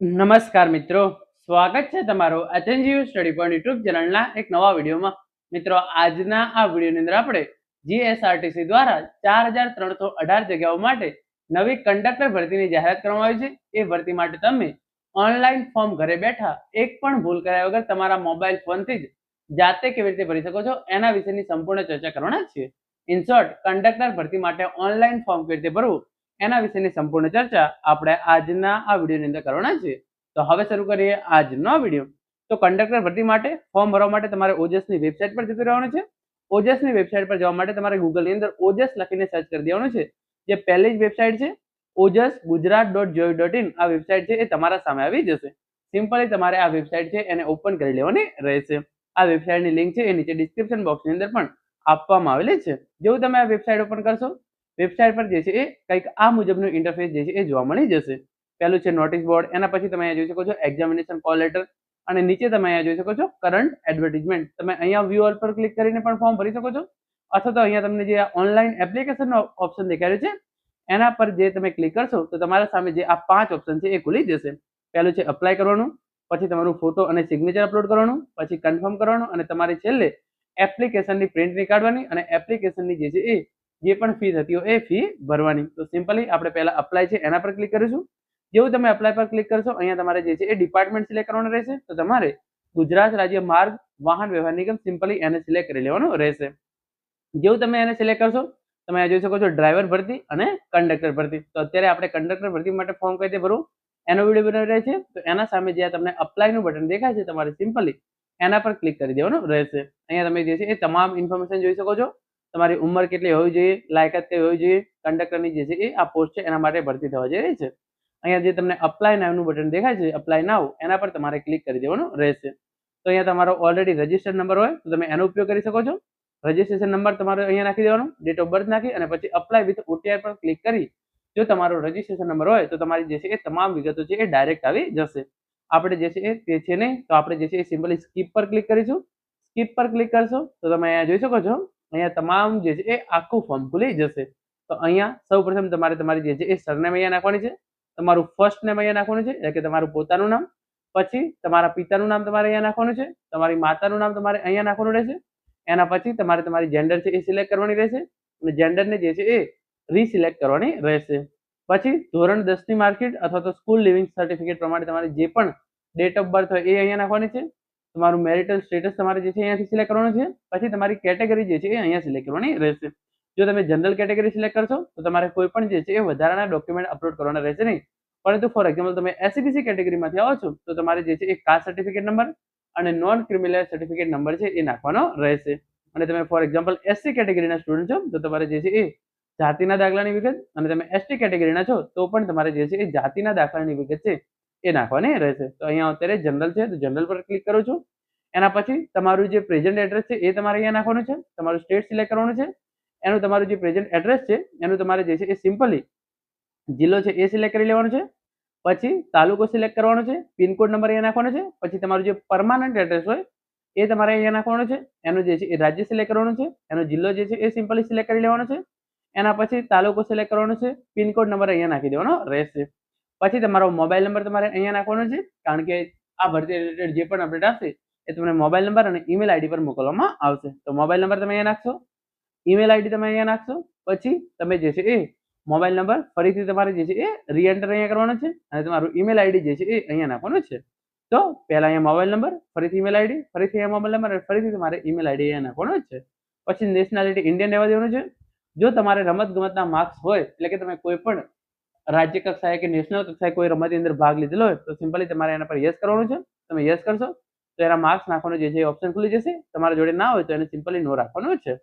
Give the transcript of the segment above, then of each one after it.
નમસ્કાર મિત્રો, સ્વાગત છે તમારું એચએનજીયુ સ્ટડી પોઈન્ટ યુટ્યુબ ચેનલના એક નવા વિડીયોમાં. મિત્રો, આજના આ વિડીયોની અંદર આપણે જીએસઆરટીસી દ્વારા 4318 જગ્યાઓ માટે નવી કંડક્ટર ભરતીની જાહેરાત કરવામાં આવી છે. એ ભરતી માટે તમે ઓનલાઈન ફોર્મ ઘરે બેઠા એક પણ ભૂલ કર્યા વગર તમારા મોબાઈલ ફોનથી જ જાતે કેવી રીતે ભરી શકો છો એના વિશેની સંપૂર્ણ ચર્ચા કરવાના છીએ. ઇન શોર્ટ, કંડક્ટર ભરતી માટે ઓનલાઈન ફોર્મ કેવી રીતે ભરવું એના વિશેની સંપૂર્ણ ચર્ચા આપણે આજના આ વિડીયોની અંદર કરવાના છે. તો હવે શરૂ કરીએ આજનો વિડીયો. તો કંડક્ટર ભરતી માટે ફોર્મ ભરવા માટે તમારે ઓજસની વેબસાઇટ પર જતું રહેવાનું છે. ઓજસની વેબસાઇટ પર જવા માટે તમારે ગૂગલની અંદર ઓજસ લખીને સર્ચ કરી દેવાનું છે. જે પહેલી જ વેબસાઇટ છે ojasgujarat.gov.in, આ વેબસાઇટ છે એ તમારા સામે આવી જશે. સિમ્પલી તમારે આ વેબસાઇટ છે એને ઓપન કરી લેવાની રહેશે. આ વેબસાઇટની લિંક છે એ નીચે ડિસ્ક્રિપ્શન બોક્સની અંદર પણ આપવામાં આવેલી છે. જેવું તમે આ વેબસાઇટ ઓપન કરશો, વેબસાઇટ પર જે છે એ કંઈક આ મુજબનું ઇન્ટરફેસ જે છે એ જોવા મળી જશે. પહેલું છે નોટિસ બોર્ડ, એના પછી તમે અહીંયા જોઈ શકો છો એક્ઝામિનેશન કોલ લેટર, અને નીચે તમે અહીંયા જોઈ શકો છો કરંટ એડવર્ટીઝમેન્ટ. તમે અહીંયા વ્યૂ ઓલ પર ક્લિક કરીને પણ ફોર્મ ભરી શકો છો, અથવા તો અહીંયા તમને જે ઓનલાઈન એપ્લિકેશનનો ઓપ્શન દેખાય રહ્યો છે એના પર જે તમે ક્લિક કરશો તો તમારા સામે જે આ 5 ઓપ્શન છે એ ખુલી જશે. પહેલું છે અપ્લાય કરવાનું, પછી તમારું ફોટો અને સિગ્નેચર અપલોડ કરવાનું, પછી કન્ફર્મ કરવાનું, અને તમારે છેલ્લે એપ્લિકેશનની પ્રિન્ટ નીકાળવાની અને એપ્લિકેશનની જે છે એ જે પણ ફી થતી હોય એ ફી ભરવાની. તો સિમ્પલી આપણે પહેલા અપ્લાય છે એના પર ક્લિક કરીશું. જેવું તમે અપ્લાય પર ક્લિક કરશો, અહીંયા તમારે જે છે એ ડિપાર્ટમેન્ટ સિલેક્ટ કરવાનું રહેશે. તો તમારે ગુજરાત રાજ્ય માર્ગ વાહન વ્યવહાર નિગમ સિમ્પલી એને સિલેક્ટ કરી લેવાનું રહેશે. જેવું તમે એને સિલેક્ટ કરશો, તમે જોઈ શકો છો ડ્રાઈવર ભરતી અને કંડક્ટર ભરતી. તો અત્યારે આપણે કંડક્ટર ભરતી માટે ફોર્મ કઈ રીતે ભરવું એનો વિડીયો બનાવી રહ્યા છે. તો એના સામે જે તમને અપ્લાયનું બટન દેખાય છે, તમારે સિમ્પલી એના પર ક્લિક કરી દેવાનું રહેશે. અહીંયા તમે જે છે એ તમામ ઇન્ફોર્મેશન જોઈ શકો છો. તમારી ઉંમર કેટલી હોવી જોઈએ, લાયકાત કેવી હોવી જોઈએ, કંડક્ટરની જે છે એ આ પોસ્ટ છે એના માટે ભરતી થવા જઈ રહી છે. અહીંયા જે તમને અપ્લાય નાવનું બટન દેખાય છે, અપ્લાય નાવ, એના પર તમારે ક્લિક કરી દેવાનું રહેશે. તો અહીંયા તમારો ઓલરેડી રજિસ્ટર્ડ નંબર હોય તો તમે એનો ઉપયોગ કરી શકો છો. રજિસ્ટ્રેશન નંબર તમારે અહીંયા નાખી દેવાનો, ડેટ ઓફ બર્થ નાખી અને પછી અપ્લાય વિથ ઓટીઆર પર ક્લિક કરી જો તમારો રજિસ્ટ્રેશન નંબર હોય તો તમારી જે છે એ તમામ વિગતો છે એ ડાયરેક્ટ આવી જશે. આપણે જે છે એ તે છે નહીં, તો આપણે જે છે એ સિમ્પલી સ્કીપ પર ક્લિક કરીશું. સ્કીપ પર ક્લિક કરશો તો તમે અહીંયા જોઈ શકો છો, અહીંયા તમામ જે છે એ આખું ફોર્મ ખુલી જશે. તો અહીંયા સૌપ્રથમ તમારે તમારી જે છે એ સરનેમ અહીંયા નાખવાની છે. તમારું ફર્સ્ટ નેમ અહીંયા નાખવાનું છે, એટલે કે તમારું પોતાનું નામ. પછી તમારા પિતાનું નામ તમારે અહીંયા નાખવાનું છે. તમારી માતાનું નામ તમારે અહીંયા નાખવાનું રહેશે. એના પછી તમારે તમારી જેન્ડર છે એ સિલેક્ટ કરવાની રહેશે, અને જેન્ડરને જે છે એ રીસિલેક્ટ કરવાની રહેશે. પછી ધોરણ 10 ની માર્કશીટ અથવા તો સ્કૂલ લિવિંગ સર્ટિફિકેટ પ્રમાણે તમારે જે પણ ડેટ ઓફ બર્થ હોય એ અહીંયા નાખવાની છે. તમારું મેરિટલ સ્ટેટસ તમારે જે છે અહીંયાથી સિલેક્ટ કરવાનું છે. પછી તમારી કેટેગરી જે છે એ અહીંયા સિલેક્ટ કરવાની રહેશે. જો તમે જનરલ કેટેગરી સિલેક્ટ કરશો તો તમારે કોઈ પણ જે છે એ વધારાના ડોક્યુમેન્ટ અપલોડ કરવાના રહેશે નહીં. પરંતુ ફોર એક્ઝામ્પલ તમે એસસીબીસી કેટેગરીમાંથી આવો છો તો તમારે જે છે એ કાસ્ટ સર્ટિફિકેટ નંબર અને નોન ક્રિમિનલ સર્ટિફિકેટ નંબર છે એ નાખવાનો રહેશે. અને તમે ફોર એક્ઝામ્પલ એસસી કેટેગરીના સ્ટુડન્ટ છો તો તમારે જે છે એ જાતિના દાખલાની વિગત, અને તમે એસટી કેટેગરીના છો તો પણ તમારે જે છે એ જાતિના દાખલાની વિગત છે એ નાખવાની રહેશે. તો અહીંયા અત્યારે જનરલ છે તો જનરલ પર ક્લિક કરું છું. એના પછી તમારું જે પ્રેઝન્ટ એડ્રેસ છે એ તમારે અહીંયા નાખવાનું છે. તમારું સ્ટેટ સિલેક્ટ કરવાનું છે. એનું તમારું જે પ્રેઝન્ટ એડ્રેસ છે એનું તમારે જે છે એ સિમ્પલી જિલ્લો છે એ સિલેક્ટ કરી લેવાનો છે. પછી તાલુકો સિલેક્ટ કરવાનો છે. પિનકોડ નંબર અહીંયા નાખવાનો છે. પછી તમારું જે પરમાનન્ટ એડ્રેસ હોય એ તમારે અહીંયા નાખવાનું છે. એનું જે છે એ રાજ્ય સિલેક્ટ કરવાનું છે. એનો જિલ્લો જે છે એ સિમ્પલી સિલેક્ટ કરી લેવાનો છે. એના પછી તાલુકો સિલેક્ટ કરવાનો છે. પિનકોડ નંબર અહીંયા નાખી દેવાનો રહેશે. પછી તમારો મોબાઈલ નંબર તમારે અહીંયા નાખવાનો છે, કારણ કે આ ભરતી રિલેટેડ જે પણ અપડેટ આવશે એ તમને મોબાઈલ નંબર અને ઈમેલ આઈડી પર મોકલવામાં આવશે. તો મોબાઈલ નંબર તમે અહીંયા નાખશો, ઈમેલ આઈડી તમે અહીંયા નાખશો. પછી તમે જે છે એ મોબાઈલ નંબર ફરીથી તમારે જે છે એ રીએન્ટર અહીંયા કરવાનો છે, અને તમારું ઈમેલ આઈડી જે છે એ અહીંયા નાખવાનું છે. તો પહેલા અહીંયા મોબાઈલ નંબર, ફરીથી ઈમેલ આઈડી, ફરીથી અહીંયા મોબાઈલ નંબર, ફરીથી તમારે ઈમેલ આઈડી અહીંયા નાખવાનો છે. પછી નેશનાલિટી ઇન્ડિયન રહેવા દેવાનું છે. જો તમારે રમત ગમતના માર્ક્સ હોય, એટલે કે તમે કોઈ પણ રાજ્ય કક્ષાએ કે નેશનલ કક્ષાએ કોઈ રમતની અંદર ભાગ લીધેલો હોય તો સિમ્પલી તમારે એના પર યસ કરવાનું છે. તમે યસ કરશો તો એના માર્ક્સ નાખવાનું જે છે એ ઓપ્શન ખુલી જશે. તમારા જોડે ના હોય તો એને સિમ્પલી નો રાખવાનું છે.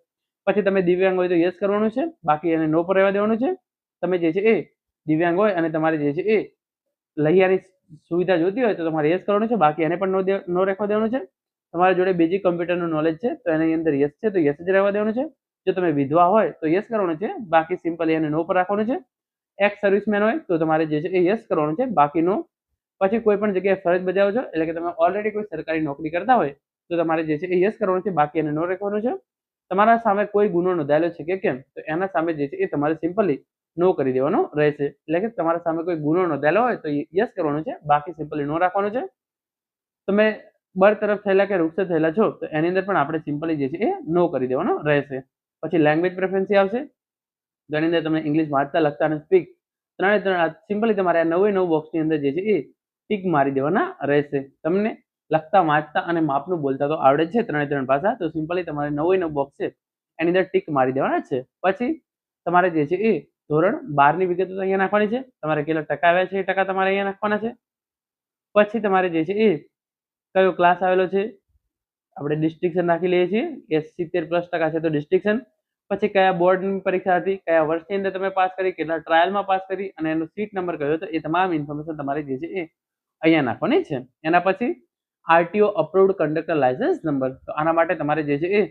પછી તમે દિવ્યાંગ હોય તો યસ કરવાનું છે, બાકી એને નો પર રહેવા દેવાનું છે. તમે જે છે એ દિવ્યાંગ હોય અને તમારે જે છે એ લહિયાની સુવિધા જોતી હોય તો તમારે યસ કરવાનું છે, બાકી એને પણ નો રાખવા દેવાનું છે. તમારા જોડે બેઝિક કમ્પ્યુટરનું નોલેજ છે તો એની અંદર યસ છે તો યસ જ રહેવા દેવાનું છે. જો તમે વિધવા હોય તો યસ કરવાનું છે, બાકી સિમ્પલી એને નો પર રાખવાનું છે. એક્સ સર્વિસમેન હોય તો તમારે જે છે એ યસ કરવાનું છે, બાકી નો. પછી કોઈ પણ જગ્યાએ ફરજ બજાવો છો, એટલે કે તમે ઓલરેડી કોઈ સરકારી નોકરી કરતા હોય તો તમારે જે છે એ યસ કરવાનું છે, બાકી એને નો રાખવાનું છે. તમારા સામે કોઈ ગુનો નોંધાયેલો છે કે કેમ તો એના સામે જે છે એ તમારે સિમ્પલી નો કરી દેવાનો રહેશે. એટલે કે તમારા સામે કોઈ ગુનો નોંધાયેલો હોય તો યસ કરવાનું છે, બાકી સિમ્પલી નો રાખવાનું છે. તમે બરતરફ થયેલા કે રૂક્ષ થયેલા છો તો એની અંદર પણ આપણે સિમ્પલી જે છે એ નો કરી દેવાનો રહેશે. પછી લેંગ્વેજ પ્રેફરન્સી આવશે, તો એની અંદર તમને ઇંગ્લિશ વાંચતા લખતા અને સ્પીક ત્રણે સિમ્પલી તમારે આ 9 બોક્સની અંદર જે છે એ ટીક મારી દેવાના રહેશે. તમને લખતા વાંચતા અને માપનું બોલતા તો આવડે છે 3 ભાષા, તો સિમ્પલી તમારે 9 બોક્સ છે એની અંદર ટીક મારી દેવાના છે. પછી તમારે જે છે એ ધોરણ 12ની વિગતો અહીંયા નાખવાની છે, તમારે કેટલા ટકા આવ્યા છે એ ટકા તમારે અહીંયા નાખવાના છે. પછી તમારે જે છે એ કયો ક્લાસ આવેલો છે, આપણે ડિસ્ટિંક્શન નાખી લઈએ છીએ કે 70+ છે તો ડિસ્ટિંક્શન. પછી કયા બોર્ડની પરીક્ષા હતી, કયા વર્ષની અંદર તમે પાસ કરી, કેટલા ટ્રાયલમાં પાસ કરી અને એનો સીટ નંબર કયો હતો, એ તમામ ઇન્ફોર્મેશન તમારે જે છે એ અહીંયા નાખવાની છે. એના પછી RTO approved conductor licence number, તો આના માટે તમારે જે છે એ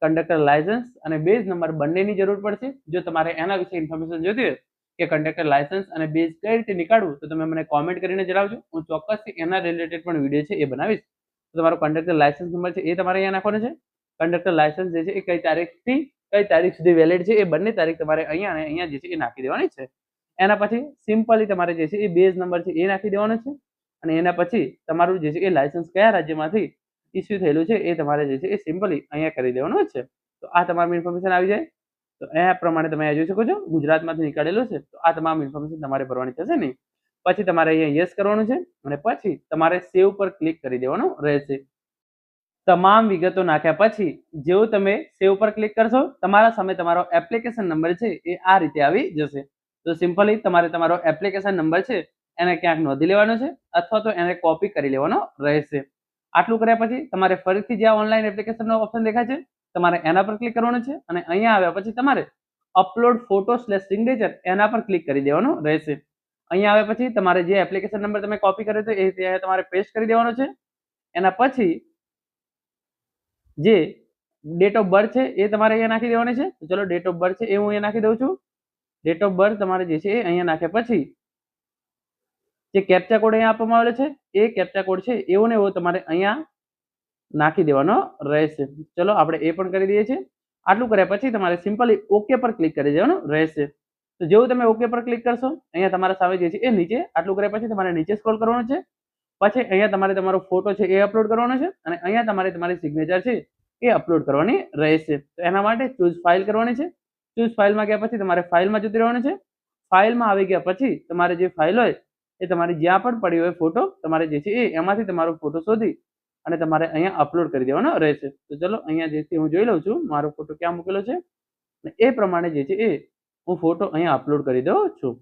કંડક્ટર લાયસન્સ અને બેઝ નંબર બંનેની જરૂર પડશે. જો તમારે એના વિશે ઇન્ફોર્મેશન જોઈતી હોય કે કંડક્ટર લાયસન્સ અને બેઝ કઈ રીતે નીકાળવું, તો તમે મને કોમેન્ટ કરીને જણાવજો. હું ચોક્કસથી એના રિલેટેડ પણ વિડીયો છે એ બનાવીશ. તો તમારો કંડક્ટર લાયસન્સ નંબર છે એ તમારે અહીંયા નાખવાનો છે. કંડક્ટર લાયસન્સ જે છે એ કઈ તારીખથી કઈ તારીખ સુધી વેલિડ છે એ બંને તારીખ તમારે અહીંયા અને અહીંયા જે છે એ નાખી દેવાની છે. એના પછી સિમ્પલી તમારે જે છે એ બેઝ નંબર છે એ નાખી દેવાનો છે. અને એના પછી તમારું જે છે એ લાયસન્સ કયા રાજ્યમાંથી ઇસ્યુ થયેલું છે એ તમારે જે છે એ સિમ્પલી અહીંયા કરી દેવાનું છે. તો આ તમામ ઇન્ફોર્મેશન આવી જાય. તો એ પ્રમાણે તમે જોઈ શકો છો ગુજરાતમાંથી નીકાળેલું છે, તો આ તમામ ઇન્ફોર્મેશન તમારે ભરવાની થશે નહીં. પછી તમારે અહીંયા યસ કરવાનું છે અને પછી તમારે સેવ પર ક્લિક કરી દેવાનું રહેશે. તમામ વિગતો નાખ્યા પછી જેવું તમે સેવ પર ક્લિક કરશો, તમારા સામે તમારો એપ્લિકેશન નંબર છે એ આ રીતે આવી જશે. તો સિમ્પલી તમારે તમારો એપ્લિકેશન નંબર છે એને ક્યાંક નોંધી લેવાનો છે અથવા તો એને કોપી કરી લેવાનો રહેશે. આટલું કર્યા પછી તમારે ફરીથી જે ઓનલાઈન એપ્લિકેશનનો ઓપ્શન દેખાય છે તમારે એના પર ક્લિક કરવાનું છે અને અહીંયા આવ્યા પછી તમારે અપલોડ ફોટો/સિગ્નેચર એના પર ક્લિક કરી દેવાનું રહેશે. અહીંયા આવ્યા પછી તમારે જે એપ્લિકેશન નંબર તમે કોપી કર્યો હતો એ ત્યાં તમારે પેસ્ટ કરી દેવાનો છે. એના પછી જે ડેટ ઓફ બર્થ છે એ તમારે અહીંયા નાખી દેવાની છે. તો ચલો ડેટ ઓફ બર્થ છે એ હું અહીંયા નાખી દઉં છું. ડેટ ઓફ બર્થ તમારે જે છે એ અહીંયા નાખ્યા પછી જે કેપ્ચા કોડ અહીંયા આપવામાં આવેલો છે એ કેપ્ચા કોડ છે એવો ને એવો તમારે અહીંયા નાખી દેવાનો રહેશે. ચલો આપણે એ પણ કરી દઈએ છીએ. આટલું કર્યા પછી તમારે સિમ્પલી ઓકે પર ક્લિક કરી દેવાનું રહેશે. તો જેવું તમે ઓકે પર ક્લિક કરશો અહીંયા તમારા સામે જે છે એ નીચે આટલું કર્યા પછી તમારે નીચે સ્ક્રોલ કરવાનું છે. પછી અહીંયા તમારે તમારો ફોટો છે એ અપલોડ કરવાનો છે અને અહીંયા તમારે તમારી સિગ્નેચર છે એ અપલોડ કરવાની રહેશે. તો એના માટે ચૂઝ ફાઇલ કરવાની છે. ચૂઝ ફાઇલમાં ગયા પછી તમારે ફાઇલમાં જતી રહેવાનું છે. ફાઇલમાં આવી ગયા પછી તમારે જે ફાઇલ હોય એ તમારી જ્યાં પણ પડી હોય ફોટો તમારે જે છે એ એમાંથી તમારો ફોટો શોધી અને તમારે અહીંયા અપલોડ કરી દેવાનો રહેશે. તો ચલો અહીંયા જે છે હું જોઈ લઉં છું મારો ફોટો ક્યાં મૂકેલો છે અને એ પ્રમાણે જે છે એ હું ફોટો અહીંયા અપલોડ કરી દઉં છું.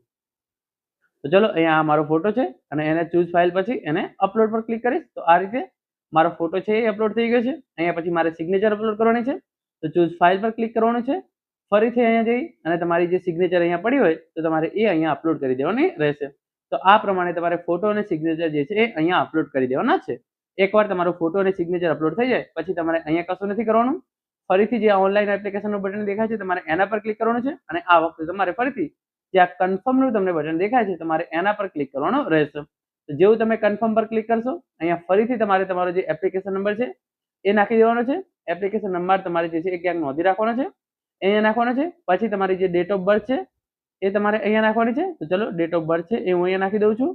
તો ચલો અહીંયા મારો ફોટો છે અને એને ચૂઝ ફાઇલ પછી એને અપલોડ પર ક્લિક કરીશ. તો આ રીતે મારો ફોટો છે એ અપલોડ થઈ ગયો છે. અહીંયા પછી મારે સિગ્નેચર અપલોડ કરવાની છે. તો ચૂઝ ફાઇલ પર ક્લિક કરવાનું છે. ફરીથી અહીંયા જઈ અને તમારી જે સિગ્નેચર અહીંયા પડી હોય તો તમારે એ અહીંયા અપલોડ કરી દેવાની રહેશે. તો આ પ્રમાણે તમારે ફોટો અને સિગ્નેચર જે છે એ અહીંયા અપલોડ કરી દેવાના છે. એકવાર તમારો ફોટો અને સિગ્નેચર અપલોડ થઈ જાય પછી તમારે અહીંયા કશું નથી કરવાનું. ફરીથી જે ઓનલાઈન એપ્લિકેશનનું બટન દેખાય છે તમારે એના પર ક્લિક કરવાનું છે અને આ વખતે તમારે ફરીથી જે આ કન્ફર્મનું તમને બટન દેખાય છે તમારે એના પર ક્લિક કરવાનું રહેશે. તો જેવું તમે કન્ફર્મ પર ક્લિક કરશો અહીંયા ફરીથી તમારે તમારો જે એપ્લિકેશન નંબર છે એ નાખી દેવાનો છે. એપ્લિકેશન નંબર તમારે જે છે એ ક્યાંક નોંધી રાખવાનો છે, અહીંયા નાખવાનો છે. પછી તમારી જે ડેટ ઓફ બર્થ છે એ તમારે અહીંયા નાખવાની છે. તો ચલો ડેટ ઓફ બર્થ છે એ હું અહીંયા નાખી દઉં છું.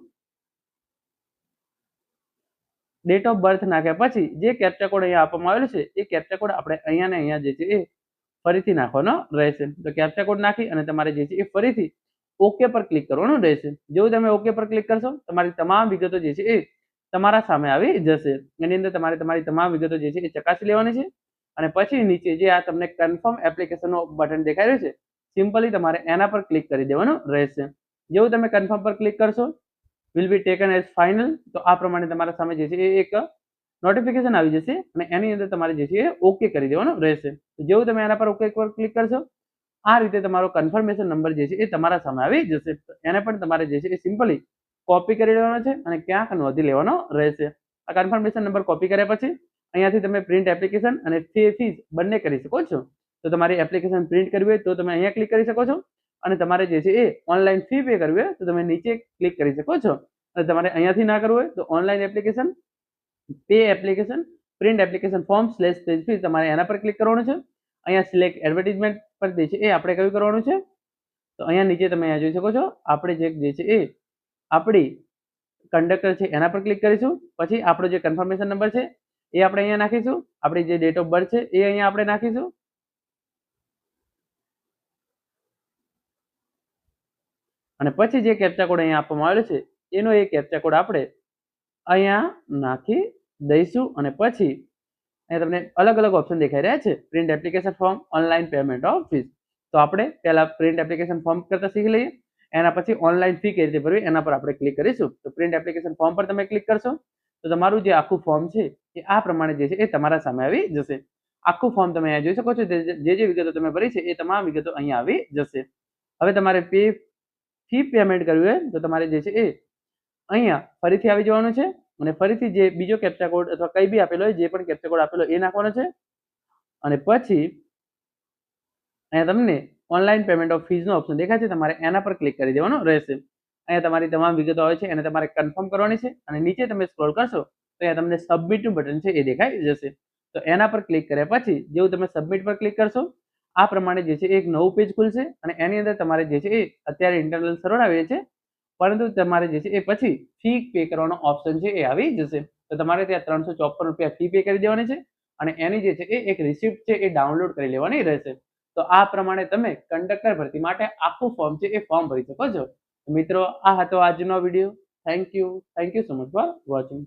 ડેટ ઓફ બર્થ નાખ્યા પછી જે કેપ્ચા કોડ અહીંયા આપવામાં આવેલો છે એ કેપ્ચા કોડ આપણે અહીંયા ને અહીંયા જે છે એ ફરીથી નાખવાનો રહેશે. તો કેપ્ચા કોડ નાખી અને તમારે જે છે એ ફરીથી ઓકે પર ક્લિક કરવાનું રહેશે. જેવું તમે ઓકે પર ક્લિક કરશો તમારી તમામ વિગતો જે છે એ તમારા સામે આવી જશે. એની અંદર તમારે તમારી તમામ વિગતો જે છે એ ચકાસી લેવાની છે અને પછી નીચે જે આ તમને કન્ફર્મ એપ્લિકેશનનો બટન દેખાઈ રહ્યું છે સિમ્પલી તમારે એના પર ક્લિક કરી દેવાનું રહેશે. જેવું તમે કન્ફર્મ પર ક્લિક કરશો will be taken as final, તો આ પ્રમાણે તમારા સામે જે છે એ એક નોટિફિકેશન આવી જશે અને એની અંદર તમારે જે છે એ ઓકે કરી દેવાનું રહેશે. તો જેવું તમે એના પર ઓકે પર ક્લિક કરશો આ રીતે તમારો કન્ફર્મેશન નંબર જે છે એ તમારા સામે આવી જશે. એને પણ તમારે જે છે એ સિમ્પલી કોપી કરી લેવાનો છે અને ક્યાંક નોંધી લેવાનો રહેશે. આ કન્ફર્મેશન નંબર કોપી કર્યા પછી અહીંયાથી તમે પ્રિન્ટ એપ્લિકેશન અને ફીસ બંને કરી શકો છો. તો તમારી એપ્લિકેશન પ્રિન્ટ કરવી હોય તો તમે અહીંયા ક્લિક કરી શકો છો અને તમારે જે છે એ ઓનલાઈન ફી પે કરવી હોય તો તમે નીચે ક્લિક કરી શકો છો. અને તમારે અહીંયાથી ના કરવું હોય તો online application pay application print application form /page fee તમારે એના પર ક્લિક કરવાનું છે. અહીંયા સિલેક્ટ એડવર્ટાઇઝમેન્ટ પર જે છે એ આપણે કયું કરવાનું છે તો અહીંયા નીચે તમે અહીંયા જોઈ શકો છો આપણે જે છે એ આપણી કંડક્ટર છે એના પર ક્લિક કરીશું. પછી આપણો જે કન્ફર્મેશન નંબર છે એ આપણે અહીંયા નાખીશું. આપણી જે ડેટ ઓફ બર્થ છે એ અહીંયા આપણે નાખીશું. અને પછી જે કેપ્ચા કોડ અહીંયા આપવામાં આવેલો છે એનો એ કેપ્ચા કોડ આપણે અહીંયા નાખી દઈશું. અને પછી અહીંયા તમને અલગ અલગ ઓપ્શન દેખાઈ રહ્યા છે. Print application form, online payment of fees. તો આપણે પહેલા પ્રિન્ટ એપ્લિકેશન ફોર્મ કરતા શીખી લઈએ. એના પછી ઓનલાઈન ફી કઈ રીતે ભરવી એના પર આપણે ક્લિક કરીશું. તો પ્રિન્ટ એપ્લિકેશન ફોર્મ પર તમે ક્લિક કરશો તો તમારું જે આખું ફોર્મ છે એ આ પ્રમાણે જે છે એ તમારા સામે આવી જશે. આખું ફોર્મ તમે અહીંયા જોઈ શકો છો. જે વિગતો તમે ભરી છે એ તમામ વિગતો અહીંયા આવી જશે. હવે તમારે ફી પેમેન્ટ કરવી હોય તો તમારે જે છે એ અહીંયા ફરીથી આવી જવાનું છે. અને ફરીથી જે બીજો કેપ્ચા કોડ અથવા કઈ બી આપેલો હોય, જે પણ કેપ્ચા કોડ આપેલો એ નાખવાનો છે. અને પછી અહીંયા તમને ઓનલાઈન પેમેન્ટ ઓફ ફીઝનો ઓપ્શન દેખાય છે, તમારે એના પર ક્લિક કરી દેવાનો રહેશે. અહીંયા તમારી તમામ વિગતો આવે છે એને તમારે કન્ફર્મ કરવાની છે. અને નીચે તમે સ્ક્રોલ કરશો તો અહીંયા તમને સબમિટનું બટન છે એ દેખાઈ જશે. તો એના પર ક્લિક કર્યા પછી જેવું તમે સબમિટ પર ક્લિક કરશો આ પ્રમાણે જે છે એક નવું પેજ ખુલશે. અને એની અંદર તમારે જે છે એ અત્યારે ઇન્ટરનલ સર્વર આવે છે, પરંતુ તમારે જે છે એ પછી ફી પે કરવાનો ઓપ્શન છે એ આવી જશે. તો તમારે ત્યાં 354 રૂપિયા ફી પે કરી દેવાની છે. અને એની જે છે એ એક રિસિપ્ટ છે એ ડાઉનલોડ કરી લેવાની રહેશે. તો આ પ્રમાણે તમે કંડક્ટર ભરતી માટે આખું ફોર્મ છે એ ફોર્મ ભરી શકો છો. મિત્રો આ હતો આજનો video. Thank you so much for watching.